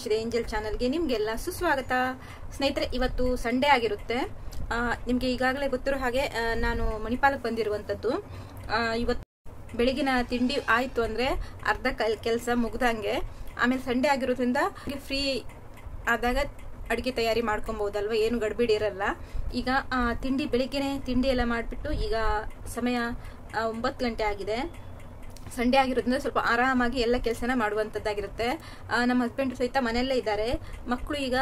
Shri angel ಚಾನಲ್ಗೆ ನಿಮಗೆಲ್ಲ ಸುಸ್ವಾಗತ ಸ್ನೇಹಿತರೆ. ಇವತ್ತು ಸಂಡೇ ಆಗಿರುತ್ತೆ. ನಿಮಗೆ ಈಗಾಗಲೇ ಗೊತ್ತಿರೋ ಹಾಗೆ ನಾನು ಮಣಿಪಾಲಕ್ಕೆ ಬಂದಿರುವಂಥದ್ದು. ಇವತ್ತು ಬೆಳಗಿನ ತಿಂಡಿ ಆಯಿತು ಅಂದರೆ ಅರ್ಧ ಕೆಲಸ ಮುಗ್ದಂಗೆ. ಆಮೇಲೆ ಸಂಡೇ ಆಗಿರೋದ್ರಿಂದ ಫ್ರೀ ಆದಾಗ ಅಡುಗೆ ತಯಾರಿ ಮಾಡ್ಕೊಬಹುದಲ್ವ, ಏನು ಗಡ್ಬಿಡಿ ಇರಲ್ಲ. ಈಗ ಬೆಳಿಗ್ಗೆನೆ ತಿಂಡಿ ಎಲ್ಲ ಮಾಡಿಬಿಟ್ಟು ಈಗ ಸಮಯ 9 ಗಂಟೆ ಆಗಿದೆ. ಸಂಡೇ ಆಗಿರೋದ್ರಿಂದ ಸ್ವಲ್ಪ ಆರಾಮಾಗಿ ಎಲ್ಲ ಕೆಲಸನ ಮಾಡುವಂಥದ್ದಾಗಿರುತ್ತೆ. ನಮ್ಮ ಹಸ್ಬೆಂಡ್ ಸಹಿತ ಮನೆಯಲ್ಲೇ ಇದ್ದಾರೆ. ಮಕ್ಕಳು ಈಗ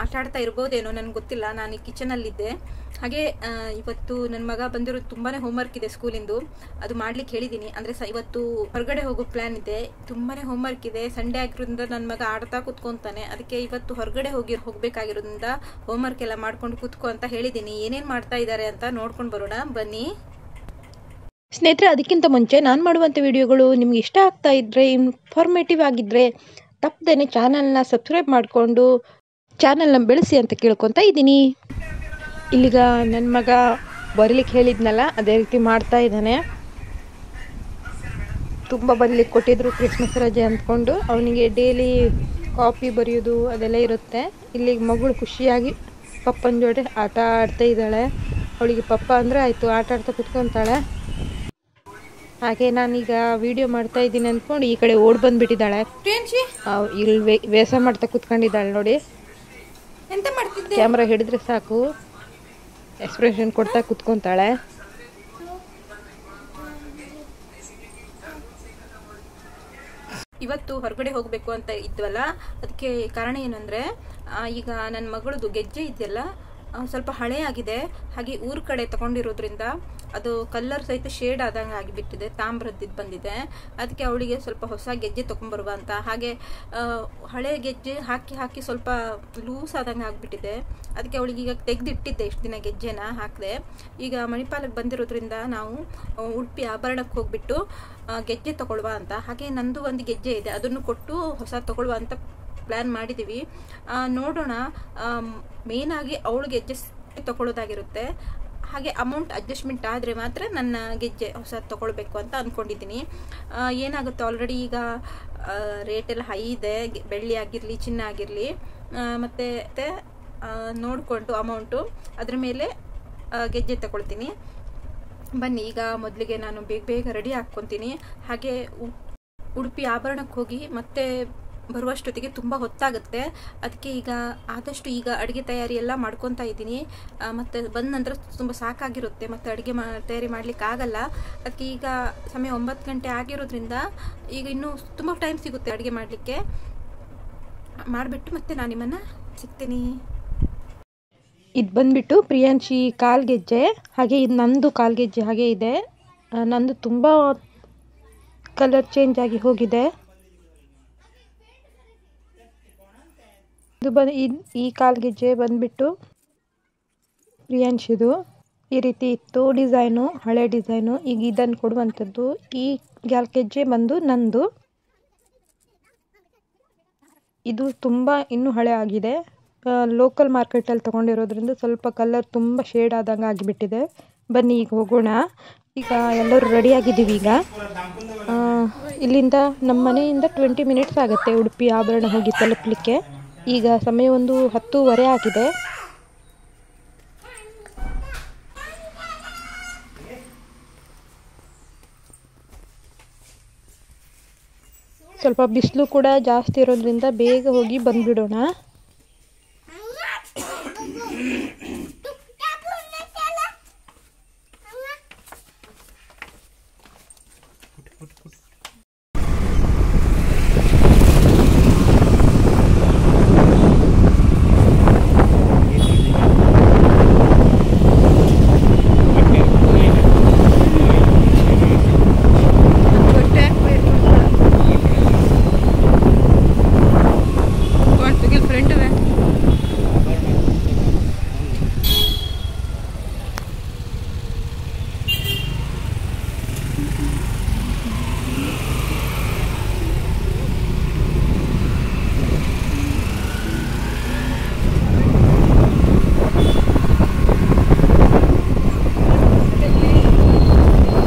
ಆಟ ಆಡ್ತಾ ಇರ್ಬೋದೇನೋ, ನನಗೆ ಗೊತ್ತಿಲ್ಲ. ನಾನು ಕಿಚನಲ್ಲಿದ್ದೆ. ಹಾಗೆ ಇವತ್ತು ನನ್ನ ಮಗ ಬಂದಿರೋದು ತುಂಬಾ ಹೋಮ್ವರ್ಕ್ ಇದೆ ಸ್ಕೂಲಿಂದು, ಅದು ಮಾಡ್ಲಿಕ್ಕೆ ಹೇಳಿದ್ದೀನಿ. ಅಂದರೆ ಇವತ್ತು ಹೊರಗಡೆ ಹೋಗೋ ಪ್ಲ್ಯಾನ್ ಇದೆ. ತುಂಬಾ ಹೋಮ್ವರ್ಕ್ ಇದೆ. ಸಂಡೇ ಆಗಿರೋದ್ರಿಂದ ನನ್ನ ಮಗ ಆಡ್ತಾ ಕೂತ್ಕೊತಾನೆ. ಅದಕ್ಕೆ ಇವತ್ತು ಹೊರಗಡೆ ಹೋಗಬೇಕಾಗಿರೋದ್ರಿಂದ ಹೋಮ್ವರ್ಕ್ ಎಲ್ಲ ಮಾಡ್ಕೊಂಡು ಕೂತ್ಕೊ ಅಂತ ಹೇಳಿದ್ದೀನಿ. ಏನೇನು ಮಾಡ್ತಾ ಇದ್ದಾರೆ ಅಂತ ನೋಡ್ಕೊಂಡು ಬರೋಣ ಬನ್ನಿ ಸ್ನೇಹಿತರೆ. ಅದಕ್ಕಿಂತ ಮುಂಚೆ ನಾನು ಮಾಡುವಂಥ ವಿಡಿಯೋಗಳು ನಿಮ್ಗೆ ಇಷ್ಟ ಆಗ್ತಾ ಇದ್ದರೆ, ಇನ್ಫಾರ್ಮೇಟಿವ್ ಆಗಿದ್ದರೆ ತಪ್ಪದೇನೆ ಚಾನಲ್ನ ಸಬ್ಸ್ಕ್ರೈಬ್ ಮಾಡಿಕೊಂಡು ಚಾನಲ್ನ ಬೆಳೆಸಿ ಅಂತ ಕೇಳ್ಕೊತಾ ಇದ್ದೀನಿ. ಇಲ್ಲಿಗ ನನ್ನ ಮಗ ಬರೀಲಿಕ್ಕೆ ಹೇಳಿದ್ನಲ್ಲ, ಅದೇ ರೀತಿ ಮಾಡ್ತಾ ಇದ್ದಾನೆ. ತುಂಬ ಬರೀಲಿಕ್ಕೆ ಕೊಟ್ಟಿದ್ರು ಕ್ರಿಸ್ಮಸ್ ರಜೆ ಅಂದ್ಕೊಂಡು. ಅವನಿಗೆ ಡೈಲಿ ಕಾಪಿ ಬರೆಯೋದು ಅದೆಲ್ಲ ಇರುತ್ತೆ. ಇಲ್ಲಿಗೆ ಮಗಳು ಖುಷಿಯಾಗಿ ಪಪ್ಪನ ಜೋಡಿ ಆಟ ಆಡ್ತಾ ಇದ್ದಾಳೆ. ಅವಳಿಗೆ ಪಪ್ಪ ಅಂದರೆ ಆಯಿತು, ಆಟ ಆಡ್ತಾ ಕುತ್ಕೊತಾಳೆ. ಹಾಗೆ ನಾನೀಗ ವಿಡಿಯೋ ಮಾಡ್ತಾ ಇದ್ದೀನಿ ಅಂದ್ಕೊಂಡು ಈ ಕಡೆ ಓಡ್ ಬಂದ್ಬಿಟ್ಟಿದ್ದಾಳೆ. ಇಲ್ಲಿ ವೇಷ ಮಾಡ್ತಾ ಕುತ್ಕೊಂಡಿದ್ದಾಳೆ ನೋಡಿ. ಎಂತ ಮಾಡ್ತಿದ್ದೆ? ಕ್ಯಾಮ್ರಾ ಹಿಡಿದ್ರೆ ಸಾಕು ಎಕ್ಸ್ಪ್ರೆಷನ್ ಕೊಡ್ತಾ ಕುತ್ಕೊತಾಳೆ. ಇವತ್ತು ಹೊರಗಡೆ ಹೋಗಬೇಕು ಅಂತ ಇದ್ವಲ್ಲ, ಅದಕ್ಕೆ ಕಾರಣ ಏನಂದರೆ ಈಗ ನನ್ನ ಮಗಳದು ಗೆಜ್ಜೆ ಇದೆಯಲ್ಲ ಸ್ವಲ್ಪ ಹಳೆ ಆಗಿದೆ. ಹಾಗೆ ಊರ ಕಡೆ ತಗೊಂಡಿರೋದ್ರಿಂದ ಅದು ಕಲರ್ ಸಹಿತ ಶೇಡ್ ಆದಂಗೆ ಆಗಿಬಿಟ್ಟಿದೆ, ತಾಮ್ರದ್ದು ಬಂದಿದೆ. ಅದಕ್ಕೆ ಅವಳಿಗೆ ಸ್ವಲ್ಪ ಹೊಸ ಗೆಜ್ಜೆ ತೊಗೊಂಬರುವ ಅಂತ. ಹಾಗೆ ಹಳೆ ಗೆಜ್ಜೆ ಹಾಕಿ ಸ್ವಲ್ಪ ಲೂಸ್ ಆದಂಗೆ ಆಗಿಬಿಟ್ಟಿದೆ. ಅದಕ್ಕೆ ಅವಳಿಗೆ ಈಗ ತೆಗೆದಿಟ್ಟಿದ್ದೆ, ಇಷ್ಟು ದಿನ ಗೆಜ್ಜೆನ ಹಾಕಿದೆ. ಈಗ ಮಣಿಪಾಲಕ್ಕೆ ಬಂದಿರೋದ್ರಿಂದ ನಾವು ಉಡುಪಿ ಆಭರಣಕ್ಕೆ ಹೋಗ್ಬಿಟ್ಟು ಗೆಜ್ಜೆ ತಗೊಳ್ಳುವ ಅಂತ. ಹಾಗೆ ನಂದು ಒಂದು ಗೆಜ್ಜೆ ಇದೆ, ಅದನ್ನು ಕೊಟ್ಟು ಹೊಸ ತಗೊಳ್ಳುವ ಅಂತ ಪ್ಲ್ಯಾನ್ ಮಾಡಿದ್ದೀವಿ. ನೋಡೋಣ. ಮೇಯ್ನಾಗಿ ಅವಳು ಗೆಜ್ಜೆ ತಗೊಳ್ಳೋದಾಗಿರುತ್ತೆ. ಹಾಗೆ ಅಮೌಂಟ್ ಅಡ್ಜಸ್ಟ್ಮೆಂಟ್ ಆದರೆ ಮಾತ್ರ ನನ್ನ ಗೆಜ್ಜೆ ಹೊಸ ತಗೊಳ್ಬೇಕು ಅಂತ ಅಂದ್ಕೊಂಡಿದ್ದೀನಿ. ಏನಾಗುತ್ತೆ, ಆಲ್ರೆಡಿ ಈಗ ರೇಟೆಲ್ಲ ಹೈ ಇದೆ, ಬೆಳ್ಳಿ ಆಗಿರಲಿ ಚಿನ್ನ ಆಗಿರಲಿ. ಮತ್ತು ನೋಡಿಕೊಂಡು ಅಮೌಂಟು ಅದ್ರ ಮೇಲೆ ಗೆಜ್ಜೆ ತಗೊಳ್ತೀನಿ. ಬನ್ನಿ ಈಗ ಮೊದಲಿಗೆ ನಾನು ಬೇಗ ರೆಡಿ ಹಾಕ್ಕೊತೀನಿ. ಹಾಗೆ ಉಡುಪಿ ಆಭರಣಕ್ಕೆ ಹೋಗಿ ಮತ್ತೆ ಬರುವಷ್ಟೊತ್ತಿಗೆ ತುಂಬ ಹೊತ್ತಾಗುತ್ತೆ. ಅದಕ್ಕೆ ಈಗ ಆದಷ್ಟು ಈಗ ಅಡುಗೆ ತಯಾರಿ ಎಲ್ಲ ಮಾಡ್ಕೊತಾ ಇದ್ದೀನಿ. ಮತ್ತು ಬಂದ ನಂತರ ತುಂಬ ಸಾಕಾಗಿರುತ್ತೆ, ಮತ್ತು ಅಡುಗೆ ತಯಾರಿ ಮಾಡ್ಲಿಕ್ಕೆ ಆಗಲ್ಲ. ಅದಕ್ಕೆ ಈಗ ಸಮಯ 9 ಗಂಟೆ ಆಗಿರೋದ್ರಿಂದ ಈಗ ಇನ್ನೂ ತುಂಬ ಟೈಮ್ ಸಿಗುತ್ತೆ ಅಡುಗೆ ಮಾಡಲಿಕ್ಕೆ. ಮಾಡಿಬಿಟ್ಟು ಮತ್ತೆ ನಾನು ನಿಮ್ಮನ್ನು ಸಿಗ್ತೀನಿ. ಇದು ಬಂದ್ಬಿಟ್ಟು ಪ್ರಿಯಾಂಶಿ ಕಾಲ್ಗೆಜ್ಜೆ. ಹಾಗೆ ಇದು ನಂದು ಕಾಲ್ಗೆಜ್ಜೆ ಹಾಗೆ ಇದೆ. ನಂದು ತುಂಬ ಕಲರ್ ಚೇಂಜ್ ಆಗಿ ಹೋಗಿದೆ. ಈ ಕಾಲ್ಗೆಜ್ಜೆ ಬಂದ್ಬಿಟ್ಟು ಪ್ರಿಯಾಂಶಿದು. ಈ ರೀತಿ ಇತ್ತು ಡಿಸೈನು, ಹಳೆ ಡಿಸೈನು. ಈಗ ಇದನ್ನು ಕೊಡುವಂಥದ್ದು. ಈ ಕಾಲ್ಗೆಜ್ಜೆ ಬಂದು ನಂದು. ಇದು ತುಂಬ ಇನ್ನೂ ಹಳೆ ಆಗಿದೆ. ಲೋಕಲ್ ಮಾರ್ಕೆಟಲ್ಲಿ ತೊಗೊಂಡಿರೋದ್ರಿಂದ ಸ್ವಲ್ಪ ಕಲರ್ ತುಂಬ ಶೇಡ್ ಆದಂಗೆ ಆಗಿಬಿಟ್ಟಿದೆ. ಬನ್ನಿ ಈಗ ಹೋಗೋಣ. ಈಗ ಎಲ್ಲರೂ ರೆಡಿಯಾಗಿದ್ದೀವಿ. ಈಗ ಇಲ್ಲಿಂದ ನಮ್ಮ ಮನೆಯಿಂದ 20 ಮಿನಿಟ್ಸ್ ಆಗುತ್ತೆ ಉಡುಪಿ ಆಭರಣ ಹೋಗಿ ತಲುಪಲಿಕ್ಕೆ. ಈಗ ಸಮಯ ಒಂದು 10:30 ಆಗಿದೆ. ಸ್ವಲ್ಪ ಬಿಸಿಲು ಕೂಡ ಜಾಸ್ತಿ ಇರೋದ್ರಿಂದ ಬೇಗ ಹೋಗಿ ಬಂದ್ಬಿಡೋಣ. ಫ್ರೆಂಡ್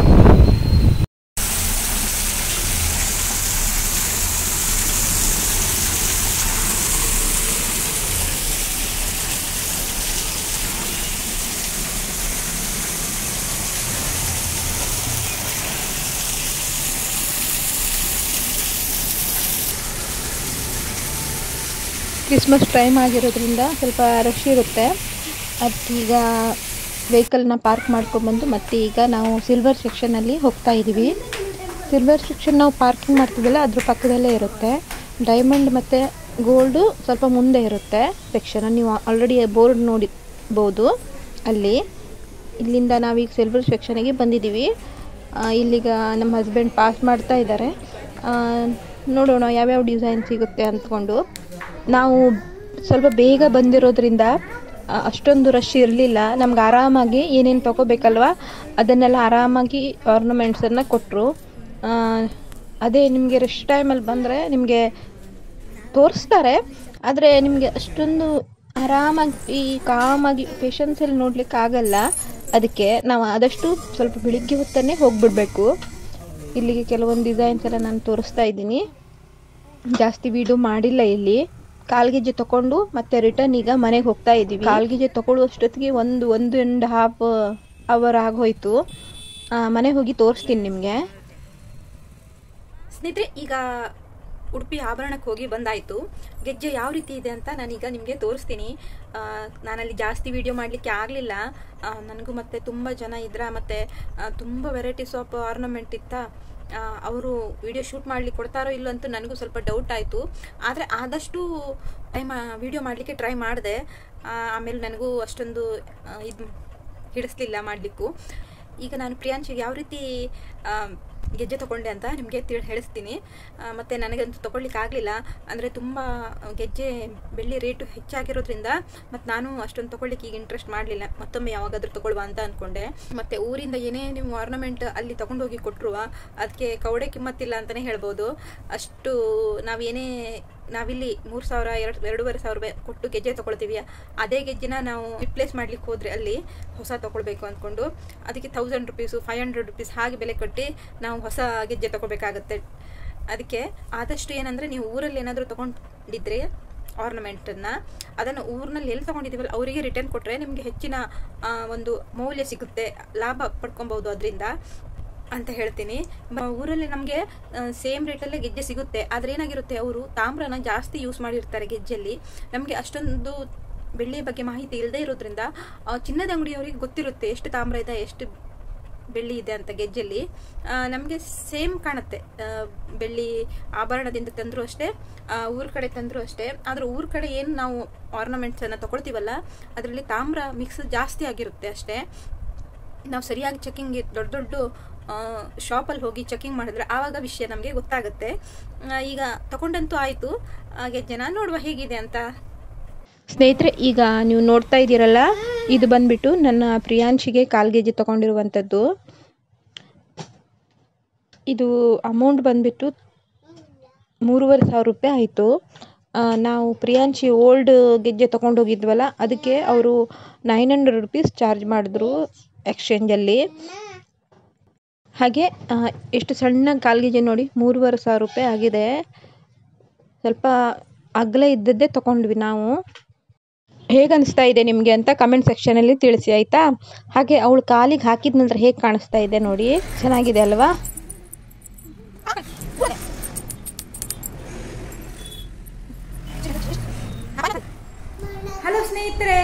ಕ್ರಿಸ್ಮಸ್ ಟೈಮ್ ಆಗಿರೋದ್ರಿಂದ ಸ್ವಲ್ಪ ರಶ್ ಇರುತ್ತೆ. ಅದಕ್ಕೀಗ ವೆಹಿಕಲ್ನ ಪಾರ್ಕ್ ಮಾಡ್ಕೊಂಡ್ಬಂದು ಮತ್ತೆ ಈಗ ನಾವು ಸಿಲ್ವರ್ ಸೆಕ್ಷನಲ್ಲಿ ಹೋಗ್ತಾ ಇದ್ದೀವಿ. ಸಿಲ್ವರ್ ಸೆಕ್ಷನ್ ನಾವು ಪಾರ್ಕಿಂಗ್ ಮಾಡ್ತಿದ್ದಲ್ಲ ಅದ್ರ ಪಕ್ಕದಲ್ಲೇ ಇರುತ್ತೆ. ಡೈಮಂಡ್ ಮತ್ತು ಗೋಲ್ಡು ಸ್ವಲ್ಪ ಮುಂದೆ ಇರುತ್ತೆ ಸೆಕ್ಷನ್. ನೀವು ಆಲ್ರೆಡಿ ಬೋರ್ಡ್ ನೋಡಿರ್ಬೋದು ಅಲ್ಲಿ. ಇಲ್ಲಿಂದ ನಾವೀಗ ಸಿಲ್ವರ್ ಸೆಕ್ಷನಿಗೆ ಬಂದಿದ್ದೀವಿ. ಇಲ್ಲಿಗ ನಮ್ಮ ಹಸ್ಬೆಂಡ್ ಪಾಸ್ ಮಾಡ್ತಾ ಇದ್ದಾರೆ. ನೋಡೋಣ ಯಾವ್ಯಾವ ಡಿಸೈನ್ ಸಿಗುತ್ತೆ ಅಂದ್ಕೊಂಡು. ನಾವು ಸ್ವಲ್ಪ ಬೇಗ ಬಂದಿರೋದ್ರಿಂದ ಅಷ್ಟೊಂದು ರಶ್ ಇರಲಿಲ್ಲ. ನಮ್ಗೆ ಆರಾಮಾಗಿ ಏನೇನು ತೊಗೋಬೇಕಲ್ವ ಅದನ್ನೆಲ್ಲ ಆರಾಮಾಗಿ ಆರ್ನಮೆಂಟ್ಸನ್ನು ಕೊಟ್ಟರು. ಅದೇ ನಿಮಗೆ ರಶ್ ಟೈಮಲ್ಲಿ ಬಂದರೆ ನಿಮಗೆ ತೋರಿಸ್ತಾರೆ, ಆದರೆ ನಿಮಗೆ ಅಷ್ಟೊಂದು ಆರಾಮಾಗಿ ಕಾಮಾಗಿ ಪೇಷನ್ಸಲ್ಲಿ ನೋಡ್ಲಿಕ್ಕೆ ಆಗಲ್ಲ. ಅದಕ್ಕೆ ನಾವು ಆದಷ್ಟು ಸ್ವಲ್ಪ ಬೆಳಿಗ್ಗೆ ಹೊತ್ತನ್ನೇ ಹೋಗಿಬಿಡ್ಬೇಕು. ಇಲ್ಲಿಗೆ ಕೆಲವೊಂದು ಡಿಸೈನ್ಸ್ ಎಲ್ಲ ನಾನು ತೋರಿಸ್ತಾ ಇದ್ದೀನಿ. ಜಾಸ್ತಿ ವೀಡಿಯೋ ಮಾಡಿಲ್ಲ. ಇಲ್ಲಿ ಕಾಲ್ಗೆಜ್ಜೆ ತೊಗೊಂಡು ಮತ್ತೆ ರಿಟರ್ನ್ ಈಗ ಮನೆಗೆ ಹೋಗ್ತಾ ಇದ್ದೀವಿ. ಕಾಲ್ಗೆಜ್ಜೆ ತೊಗೊಳ್ಳುವಷ್ಟೊತ್ತಿಗೆ ಒಂದು 1.5 ಅವರ್ ಆಗೋಯ್ತು. ಮನೆಗೆ ಹೋಗಿ ತೋರಿಸ್ತೀನಿ ನಿಮಗೆ. ಸ್ನೇಹಿತರೆ, ಈಗ ಉಡುಪಿ ಆಭರಣಕ್ಕೆ ಹೋಗಿ ಬಂದಾಯಿತು. ಗೆಜ್ಜೆ ಯಾವ ರೀತಿ ಇದೆ ಅಂತ ನಾನೀಗ ನಿಮಗೆ ತೋರಿಸ್ತೀನಿ. ನಾನಲ್ಲಿ ಜಾಸ್ತಿ ವಿಡಿಯೋ ಮಾಡಲಿಕ್ಕೆ ಆಗಲಿಲ್ಲ. ನನಗೂ ಮತ್ತು ತುಂಬ ಜನ ಇದ್ರ ಮತ್ತು ತುಂಬ ವೆರೈಟೀಸ್ ಆಫ್ ಆರ್ನಮೆಂಟ್ ಇತ್ತ. ಅವರು ವಿಡಿಯೋ ಶೂಟ್ ಮಾಡ್ಲಿಕ್ಕೆ ಕೊಡ್ತಾರೋ ಇಲ್ಲೋ ಅಂತ ನನಗೂ ಸ್ವಲ್ಪ ಡೌಟ್ ಆಯಿತು. ಆದರೆ ಆದಷ್ಟು ವಿಡಿಯೋ ಮಾಡಲಿಕ್ಕೆ ಟ್ರೈ ಮಾಡಿದೆ. ಆಮೇಲೆ ನನಗೂ ಅಷ್ಟೊಂದು ಇದು ಹಿಡಿಸ್ಲಿಲ್ಲ ಮಾಡಲಿಕ್ಕೂ. ಈಗ ನಾನು ಪ್ರಿಯಾಂಶಿಗೆ ಯಾವ ರೀತಿ ಗೆಜ್ಜೆ ತೊಗೊಂಡೆ ಅಂತ ನಿಮಗೆ ಹೇಳಿಸ್ತೀನಿ. ಮತ್ತು ನನಗಂತೂ ತೊಗೊಳ್ಲಿಕ್ಕೆ ಆಗಲಿಲ್ಲ. ಅಂದರೆ ತುಂಬ ಗೆಜ್ಜೆ ಬೆಳ್ಳಿ ರೇಟು ಹೆಚ್ಚಾಗಿರೋದ್ರಿಂದ ಮತ್ತು ನಾನು ಅಷ್ಟೊಂದು ತೊಗೊಳ್ಲಿಕ್ಕೆ ಈಗ ಇಂಟ್ರೆಸ್ಟ್ ಮಾಡಲಿಲ್ಲ. ಮತ್ತೊಮ್ಮೆ ಯಾವಾಗಾದರೂ ತೊಗೊಳ್ಳುವ ಅಂತ ಅಂದ್ಕೊಂಡೆ. ಮತ್ತು ಊರಿಂದ ಏನೇ ನೀವು ಆರ್ನಮೆಂಟ್ ಅಲ್ಲಿ ತೊಗೊಂಡೋಗಿ ಕೊಟ್ಟರು ಅದಕ್ಕೆ ಕವಡೆ ಕಿಮ್ಮತ್ತಿಲ್ಲ ಅಂತಲೇ ಹೇಳ್ಬೋದು. ಅಷ್ಟು ನಾವಿಲ್ಲಿ 3,000 2,500 ರೂಪಾಯಿ ಕೊಟ್ಟು ಗೆಜ್ಜೆ ತೊಗೊಳ್ತೀವಿ. ಅದೇ ಗೆಜ್ಜೆನ ನಾವು ರಿಪ್ಲೇಸ್ ಮಾಡ್ಲಿಕ್ಕೆ ಹೋದರೆ ಅಲ್ಲಿ ಹೊಸ ತೊಗೊಳ್ಬೇಕು ಅಂದ್ಕೊಂಡು ಅದಕ್ಕೆ 1000 ರೂಪೀಸು 500 ರೂಪೀಸ್ ಹಾಗೆ ಬೆಲೆ ಕೊಟ್ಟು ನಾವು ಹೊಸ ಗೆಜ್ಜೆ ತೊಗೊಳ್ಬೇಕಾಗತ್ತೆ. ಅದಕ್ಕೆ ಆದಷ್ಟು ಏನಂದರೆ ನೀವು ಊರಲ್ಲಿ ಏನಾದರೂ ತೊಗೊಂಡಿದ್ರೆ ಆರ್ನಮೆಂಟನ್ನು ಅದನ್ನು ಊರಿನಲ್ಲಿ ಎಲ್ಲಿ ತೊಗೊಂಡಿದ್ದೀವಲ್ಲ ಅವರಿಗೆ ರಿಟರ್ನ್ ಕೊಟ್ಟರೆ ನಿಮಗೆ ಹೆಚ್ಚಿನ ಒಂದು ಮೌಲ್ಯ ಸಿಗುತ್ತೆ, ಲಾಭ ಪಡ್ಕೊಬೋದು ಅದರಿಂದ ಅಂತ ಹೇಳ್ತೀನಿ. ಊರಲ್ಲಿ ನಮಗೆ ಸೇಮ್ ರೇಟಲ್ಲೇ ಗೆಜ್ಜೆ ಸಿಗುತ್ತೆ. ಆದರೆ ಏನಾಗಿರುತ್ತೆ, ಅವರು ತಾಮ್ರನ ಜಾಸ್ತಿ ಯೂಸ್ ಮಾಡಿರ್ತಾರೆ ಗೆಜ್ಜೆಯಲ್ಲಿ. ನಮಗೆ ಅಷ್ಟೊಂದು ಬೆಳ್ಳಿಯ ಬಗ್ಗೆ ಮಾಹಿತಿ ಇಲ್ಲದೆ ಇರೋದ್ರಿಂದ ಚಿನ್ನದ ಅಂಗಡಿಯವರಿಗೆ ಗೊತ್ತಿರುತ್ತೆ ಎಷ್ಟು ತಾಮ್ರ ಇದೆ ಎಷ್ಟು ಬೆಳ್ಳಿ ಇದೆ ಅಂತ ಗೆಜ್ಜೆಲ್ಲಿ. ನಮಗೆ ಸೇಮ್ ಕಾಣುತ್ತೆ. ಬೆಳ್ಳಿ ಆಭರಣದಿಂದ ತಂದರೂ ಅಷ್ಟೇ, ಊರ ಕಡೆ ತಂದರೂ ಅಷ್ಟೇ. ಆದರೆ ಊರ ಕಡೆ ಏನು ನಾವು ಆರ್ನಮೆಂಟ್ಸನ್ನು ತೊಗೊಳ್ತೀವಲ್ಲ ಅದರಲ್ಲಿ ತಾಮ್ರ ಮಿಕ್ಸ್ ಜಾಸ್ತಿ ಆಗಿರುತ್ತೆ ಅಷ್ಟೇ. ನಾವು ಸರಿಯಾಗಿ ಚೆಕಿಂಗ್ ದೊಡ್ಡ ಶಾಪಲ್ಲಿ ಹೋಗಿ ಚೆಕಿಂಗ್ ಮಾಡಿದ್ರೆ ಆವಾಗ ವಿಷಯ ನಮಗೆ ಗೊತ್ತಾಗುತ್ತೆ. ಈಗ ತಗೊಂಡಂತೂ ಆಯಿತು. ಗೆಜ್ಜೆನ ನೋಡುವ ಹೇಗಿದೆ ಅಂತ. ಸ್ನೇಹಿತರೆ, ಈಗ ನೀವು ನೋಡ್ತಾ ಇದ್ದೀರಲ್ಲ, ಇದು ಬಂದ್ಬಿಟ್ಟು ನನ್ನ ಪ್ರಿಯಾಂಶಿಗೆ ಕಾಲ್ಗೆಜ್ಜೆ ತೊಗೊಂಡಿರುವಂಥದ್ದು. ಇದು ಅಮೌಂಟ್ ಬಂದ್ಬಿಟ್ಟು 3,500 ರೂಪಾಯಿ ಆಯಿತು. ನಾವು ಪ್ರಿಯಾಂಶಿ ಓಲ್ಡ್ ಗೆಜ್ಜೆ ತೊಗೊಂಡೋಗಿದ್ವಲ್ಲ ಅದಕ್ಕೆ ಅವರು 900 ರೂಪೀಸ್ ಚಾರ್ಜ್ ಮಾಡಿದ್ರು ಎಕ್ಸ್ಚೇಂಜಲ್ಲಿ. ಹಾಗೆ ಎಷ್ಟು ಸಣ್ಣ ಕಾಲ್ಗೆಜ್ಜೆ ನೋಡಿ 3,500 ರೂಪಾಯಿ ಆಗಿದೆ. ಸ್ವಲ್ಪ ಅಗಲ ಇದ್ದದ್ದೇ ತೊಗೊಂಡ್ವಿ ನಾವು. ಹೇಗನ್ನಿಸ್ತಾ ಇದೆ ನಿಮಗೆ ಅಂತ ಕಮೆಂಟ್ ಸೆಕ್ಷನಲ್ಲಿ ತಿಳಿಸಿ ಆಯಿತಾ. ಹಾಗೆ ಅವಳು ಕಾಲಿಗೆ ಹಾಕಿದ ನಂತರ ಹೇಗೆ ಕಾಣಿಸ್ತಾ ಇದೆ ನೋಡಿ, ಚೆನ್ನಾಗಿದೆ ಅಲ್ವಾ? ಹಲೋ ಸ್ನೇಹಿತರೆ,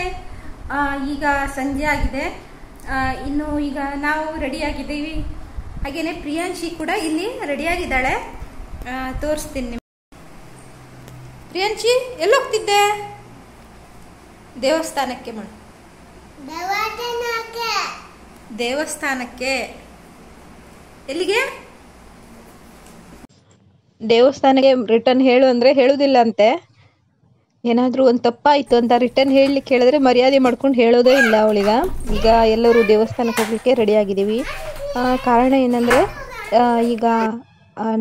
ಈಗ ಸಂಜೆ ಆಗಿದೆ. ಇನ್ನು ಈಗ ನಾವು ರೆಡಿಯಾಗಿದ್ದೀವಿ. ಹಾಗೇನೆ ಪ್ರಿಯಾಂಶಿ ಕೂಡ ಇಲ್ಲಿ ರೆಡಿಯಾಗಿದ್ದಾಳೆ. ತೋರಿಸ್ತೀನಿ ನಿಮ್ಗೆ. ಪ್ರಿಯಾಂಶಿ ಎಲ್ಲೋಗ್ತಿದ್ದೆ? ದೇವಸ್ಥಾನಕ್ಕೆ ಮಾಡು. ದೇವಸ್ಥಾನಕ್ಕೆ ಎಲ್ಲಿಗೆ? ದೇವಸ್ಥಾನಕ್ಕೆ ರಿಟರ್ನ್ ಹೇಳು ಅಂದರೆ ಹೇಳೋದಿಲ್ಲ ಅಂತೆ. ಏನಾದರೂ ಒಂದು ತಪ್ಪಾಯಿತು ಅಂತ ರಿಟರ್ನ್ ಹೇಳಲಿಕ್ಕೆ ಹೇಳಿದ್ರೆ ಮರ್ಯಾದೆ ಮಾಡ್ಕೊಂಡು ಹೇಳೋದೇ ಇಲ್ಲ ಅವಳಿಗ. ಈಗ ಎಲ್ಲರೂ ದೇವಸ್ಥಾನಕ್ಕೆ ಹೋಗಲಿಕ್ಕೆ ರೆಡಿಯಾಗಿದ್ದೀವಿ. ಕಾರಣ ಏನಂದರೆ ಈಗ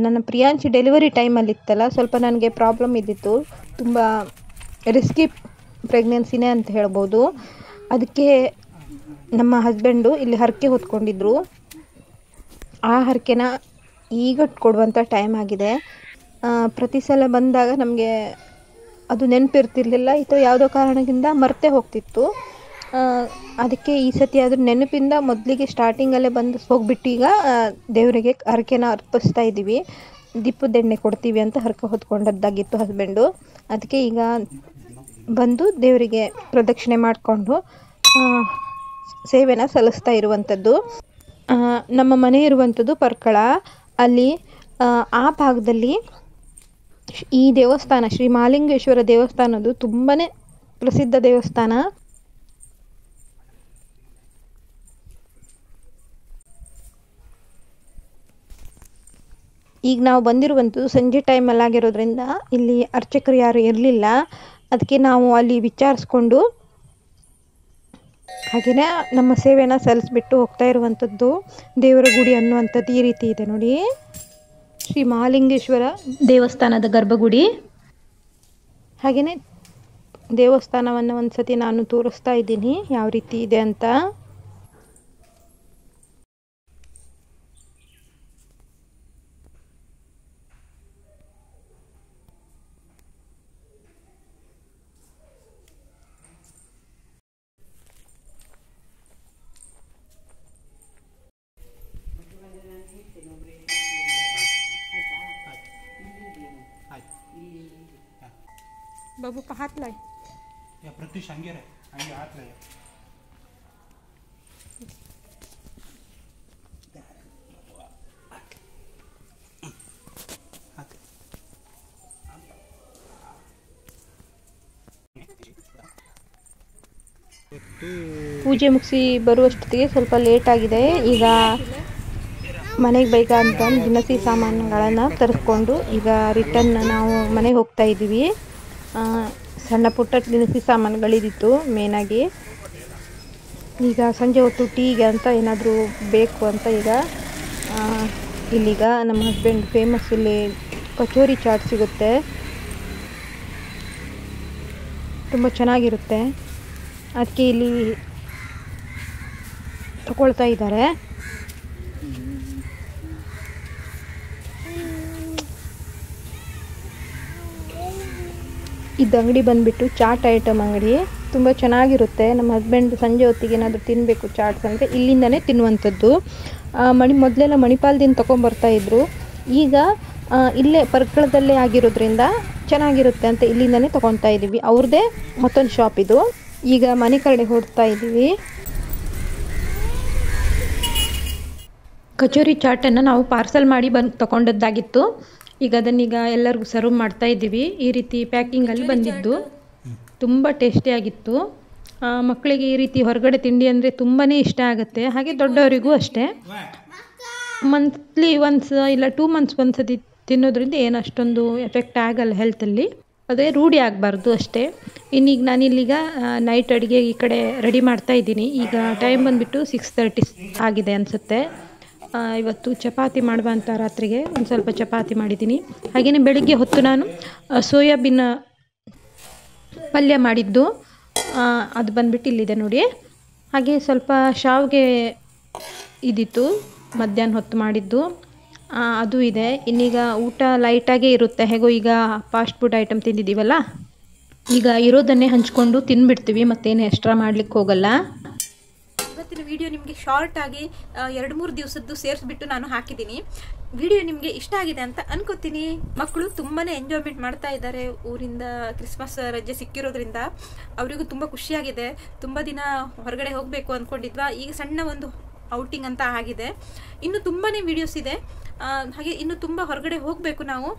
ನನ್ನ ಪ್ರಿಯಾಂಶಿ ಡೆಲಿವರಿ ಟೈಮಲ್ಲಿ ಇತ್ತಲ್ಲ, ಸ್ವಲ್ಪ ನನಗೆ ಪ್ರಾಬ್ಲಮ್ ಇದ್ದಿತ್ತು. ತುಂಬ ರಿಸ್ಕಿ ಪ್ರೆಗ್ನೆನ್ಸಿನೇ ಅಂತ ಹೇಳ್ಬೋದು. ಅದಕ್ಕೆ ನಮ್ಮ ಹಸ್ಬೆಂಡು ಇಲ್ಲಿ ಹರಕೆ ಹೊತ್ಕೊಂಡಿದ್ರು. ಆ ಹರಕೆನ ಈಗ ಕೊಡುವಂಥ ಟೈಮ್ ಆಗಿದೆ. ಪ್ರತಿ ಸಲ ಬಂದಾಗ ನಮಗೆ ಅದು ನೆನಪಿರ್ತಿರ್ಲಿಲ್ಲ, ಅಥವಾ ಯಾವುದೋ ಕಾರಣದಿಂದ ಮರೆತೇ ಹೋಗ್ತಿತ್ತು. ಅದಕ್ಕೆ ಈ ಸತಿ ಆದರೂ ನೆನಪಿಂದ ಮೊದಲಿಗೆ ಸ್ಟಾರ್ಟಿಂಗಲ್ಲೇ ಬಂದು ಹೋಗ್ಬಿಟ್ಟು ಈಗ ದೇವರಿಗೆ ಹರಕೆನ ಅರ್ಪಿಸ್ತಾ ಇದ್ದೀವಿ. ದೀಪದ ಎಣ್ಣೆ ಕೊಡ್ತೀವಿ ಅಂತ ಹರಕೆ ಹೊತ್ಕೊಂಡದ್ದಾಗಿತ್ತು ಹಸ್ಬೆಂಡು. ಅದಕ್ಕೆ ಈಗ ಬಂದು ದೇವರಿಗೆ ಪ್ರದಕ್ಷಿಣೆ ಮಾಡಿಕೊಂಡು ಸೇವೆನ ಸಲ್ಲಿಸ್ತಾ ಇರುವಂಥದ್ದು. ನಮ್ಮ ಮನೆ ಇರುವಂಥದ್ದು ಪರ್ಕಳ. ಅಲ್ಲಿ ಆ ಭಾಗದಲ್ಲಿ ಈ ದೇವಸ್ಥಾನ ಶ್ರೀ ಮಹಾಲಿಂಗೇಶ್ವರ ದೇವಸ್ಥಾನದ್ದು ತುಂಬಾ ಪ್ರಸಿದ್ಧ ದೇವಸ್ಥಾನ. ಈಗ ನಾವು ಬಂದಿರುವಂಥದ್ದು ಸಂಜೆ ಟೈಮಲ್ಲಿ ಆಗಿರೋದ್ರಿಂದ ಇಲ್ಲಿ ಅರ್ಚಕರು ಯಾರು ಇರಲಿಲ್ಲ. ಅದಕ್ಕೆ ನಾವು ಅಲ್ಲಿ ವಿಚಾರಿಸ್ಕೊಂಡು ಹಾಗೆಯೇ ನಮ್ಮ ಸೇವೆನ ಸಲ್ಲಿಸ್ಬಿಟ್ಟು ಹೋಗ್ತಾ ಇರುವಂಥದ್ದು. ದೇವರ ಗುಡಿ ಅನ್ನುವಂಥದ್ದು ಈ ರೀತಿ ಇದೆ ನೋಡಿ, ಶ್ರೀ ಮಹಾಲಿಂಗೇಶ್ವರ ದೇವಸ್ಥಾನದ ಗರ್ಭಗುಡಿ. ಹಾಗೆಯೇ ದೇವಸ್ಥಾನವನ್ನು ಒಂದು ಸತಿ ನಾನು ತೋರಿಸ್ತಾ ಇದ್ದೀನಿ ಯಾವ ರೀತಿ ಇದೆ ಅಂತ. बाबू का हाथ लाए या प्रत्युष अंगे रहे अंगे हाथ लाए ಪೂಜೆ ಮುಗಿಸಿ ಬರುವಷ್ಟೊತ್ತಿಗೆ ಸ್ವಲ್ಪ ಲೇಟ್ ಆಗಿದೆ. ಈಗ ಮನೆಗೆ ಬೇಗ ಅಂತ ದಿನಸಿ ಸಾಮಾನುಗಳನ್ನು ತರಿಸ್ಕೊಂಡು ಈಗ ರಿಟರ್ನ್ ನಾವು ಮನೆಗೆ ಹೋಗ್ತಾ ಇದ್ದೀವಿ. ಸಣ್ಣ ಪುಟ್ಟ ದಿನಸಿ ಸಾಮಾನುಗಳಿದ್ದಿತ್ತು ಮೇನಾಗಿ. ಈಗ ಸಂಜೆ ಹೊತ್ತು ಟೀಗೆ ಅಂತ ಏನಾದರೂ ಬೇಕು ಅಂತ ಈಗ ಇಲ್ಲಿಗ ನಮ್ಮ ಹಸ್ಬೆಂಡ್ ಫೇಮಸ್ ಇಲ್ಲಿ ಕಚೋರಿ ಚಾಟ್ ಸಿಗುತ್ತೆ, ತುಂಬ ಚೆನ್ನಾಗಿರುತ್ತೆ. ಅದಕ್ಕೆ ಇಲ್ಲಿ ತಗೊಳ್ತಾ ಇದ್ದಾರೆ. ಇದು ಅಂಗಡಿ ಬಂದುಬಿಟ್ಟು ಚಾಟ್ ಐಟಮ್ ಅಂಗಡಿ, ತುಂಬ ಚೆನ್ನಾಗಿರುತ್ತೆ. ನಮ್ಮ ಹಸ್ಬೆಂಡ್ ಸಂಜೆ ಹೊತ್ತಿಗೆ ಏನಾದರೂ ತಿನ್ನಬೇಕು ಚಾಟ್ಸ್ ಅಂದರೆ ಇಲ್ಲಿಂದನೇ ತಿನ್ನುವಂಥದ್ದು. ಮೊದಲೆಲ್ಲ ಮಣಿಪಾಲದಿಂದ ತೊಗೊಂಬರ್ತಾಯಿದ್ರು, ಈಗ ಇಲ್ಲೇ ಪರ್ಕಳದಲ್ಲೇ ಆಗಿರೋದ್ರಿಂದ ಚೆನ್ನಾಗಿರುತ್ತೆ ಅಂತ ಇಲ್ಲಿಂದನೇ ತೊಗೊತಾ ಇದ್ದೀವಿ. ಅವ್ರದ್ದೇ ಮತ್ತೊಂದು ಶಾಪ್ ಇದು. ಈಗ ಮನೆ ಕಡೆ ಹೊರಡ್ತಾ ಇದ್ದೀವಿ. ಕಚೋರಿ ಚಾಟನ್ನು ನಾವು ಪಾರ್ಸಲ್ ಮಾಡಿ ಬಂದು ತೊಗೊಂಡದ್ದಾಗಿತ್ತು. ಈಗ ಅದನ್ನೀಗ ಎಲ್ಲರಿಗೂ ಸರ್ವ್ ಮಾಡ್ತಾ ಇದ್ದೀವಿ. ಈ ರೀತಿ ಪ್ಯಾಕಿಂಗಲ್ಲಿ ಬಂದಿದ್ದು ತುಂಬ ಟೇಸ್ಟಿಯಾಗಿತ್ತು. ಮಕ್ಕಳಿಗೆ ಈ ರೀತಿ ಹೊರಗಡೆ ತಿಂಡಿ ಅಂದರೆ ತುಂಬಾ ಇಷ್ಟ ಆಗುತ್ತೆ. ಹಾಗೆ ದೊಡ್ಡವರಿಗೂ ಅಷ್ಟೇ. ಮಂತ್ಲಿ ಒನ್ಸ್ ಇಲ್ಲ 2 ಮಂತ್ಸ್ ಒಂದ್ಸತಿ ತಿನ್ನೋದ್ರಿಂದ ಏನು ಅಷ್ಟೊಂದು ಎಫೆಕ್ಟ್ ಆಗಲ್ಲ ಹೆಲ್ತಲ್ಲಿ. ಅದೇ ರೂಢಿ ಆಗಬಾರ್ದು ಅಷ್ಟೇ. ಇನ್ನೀಗ ನಾನಿಲ್ಲಿಗ ನೈಟ್ ಅಡುಗೆ ಈ ಕಡೆ ರೆಡಿ ಮಾಡ್ತಾ ಇದ್ದೀನಿ. ಈಗ ಟೈಮ್ ಬಂದುಬಿಟ್ಟು 6:30 ಆಗಿದೆ ಅನಿಸುತ್ತೆ. ಇವತ್ತು ಚಪಾತಿ ಮಾಡುವ ಅಂತ ರಾತ್ರಿಗೆ ಒಂದು ಸ್ವಲ್ಪ ಚಪಾತಿ ಮಾಡಿದ್ದೀನಿ. ಹಾಗೆಯೇ ಬೆಳಿಗ್ಗೆ ಹೊತ್ತು ನಾನು ಸೋಯಾಬೀನ್ ಪಲ್ಯ ಮಾಡಿದ್ದು ಅದು ಬಂದುಬಿಟ್ಟು ಇಲ್ಲಿದೆ ನೋಡಿ. ಹಾಗೆ ಸ್ವಲ್ಪ ಶಾವಿಗೆ ಇದ್ದಿತ್ತು ಮಧ್ಯಾಹ್ನ ಹೊತ್ತು ಮಾಡಿದ್ದು, ಅದು ಇದೆ. ಇನ್ನೀಗ ಊಟ ಲೈಟಾಗೇ ಇರುತ್ತೆ, ಹೇಗೋ ಈಗ ಫಾಸ್ಟ್ ಫುಡ್ ಐಟಮ್ ತಿಂದಿದ್ದೀವಲ್ಲ, ಈಗ ಇರೋದನ್ನೇ ಹಂಚ್ಕೊಂಡು ತಿನ್ಬಿಡ್ತೀವಿ, ಮತ್ತೇನು ಎಕ್ಸ್ಟ್ರಾ ಮಾಡ್ಲಿಕ್ಕೆ ಹೋಗಲ್ಲ. ಇವತ್ತಿನ ವಿಡಿಯೋ ನಿಮಗೆ ಶಾರ್ಟ್ ಆಗಿ 2-3 ದಿವಸದ್ದು ಸೇರಿಸ್ಬಿಟ್ಟು ನಾನು ಹಾಕಿದ್ದೀನಿ. ವಿಡಿಯೋ ನಿಮಗೆ ಇಷ್ಟ ಆಗಿದೆ ಅಂತ ಅನ್ಕೋತೀನಿ. ಮಕ್ಕಳು ತುಂಬಾನೇ ಎಂಜಾಯ್ಮೆಂಟ್ ಮಾಡ್ತಾ ಇದ್ದಾರೆ. ಊರಿಂದ ಕ್ರಿಸ್ಮಸ್ ರಜೆ ಸಿಕ್ಕಿರೋದ್ರಿಂದ ಅವರಿಗೂ ತುಂಬ ಖುಷಿಯಾಗಿದೆ. ತುಂಬ ದಿನ ಹೊರಗಡೆ ಹೋಗಬೇಕು ಅಂದ್ಕೊಂಡಿದ್ವಾ, ಈಗ ಸಣ್ಣ ಒಂದು ಔಟಿಂಗ್ ಅಂತ ಆಗಿದೆ. ಇನ್ನು ತುಂಬಾನೇ ವಿಡಿಯೋಸ್ ಇದೆ, ಹಾಗೆ ಇನ್ನು ತುಂಬ ಹೊರಗಡೆ ಹೋಗಬೇಕು ನಾವು.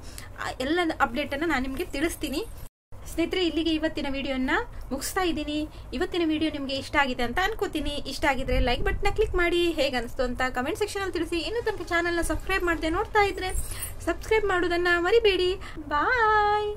ಎಲ್ಲ ಅಪ್ಡೇಟನ್ನು ನಾನು ನಿಮಗೆ ತಿಳಿಸ್ತೀನಿ. ಸ್ನೇಹಿತರೆ, ಇಲ್ಲಿಗೆ ಇವತ್ತಿನ ವಿಡಿಯೋನ ಮುಗಿಸ್ತಾ ಇದ್ದೀನಿ. ಇವತ್ತಿನ ವಿಡಿಯೋ ನಿಮಗೆ ಇಷ್ಟ ಆಗಿದೆ ಅಂತ ಅನ್ಕೋತೀನಿ. ಇಷ್ಟ ಆಗಿದ್ರೆ ಲೈಕ್ ಬಟನ್ನ ಕ್ಲಿಕ್ ಮಾಡಿ, ಹೇಗೆ ಅನಿಸ್ತು ಅಂತ ಕಮೆಂಟ್ ಸೆಕ್ಷನಲ್ಲಿ ತಿಳಿಸಿ. ಇನ್ನೂ ತನಕ ಚಾನಲ್ನ ಸಬ್ಸ್ಕ್ರೈಬ್ ಮಾಡದೆ ನೋಡ್ತಾ ಇದ್ರೆ ಸಬ್ಸ್ಕ್ರೈಬ್ ಮಾಡೋದನ್ನ ಮರಿಬೇಡಿ. ಬಾಯ್.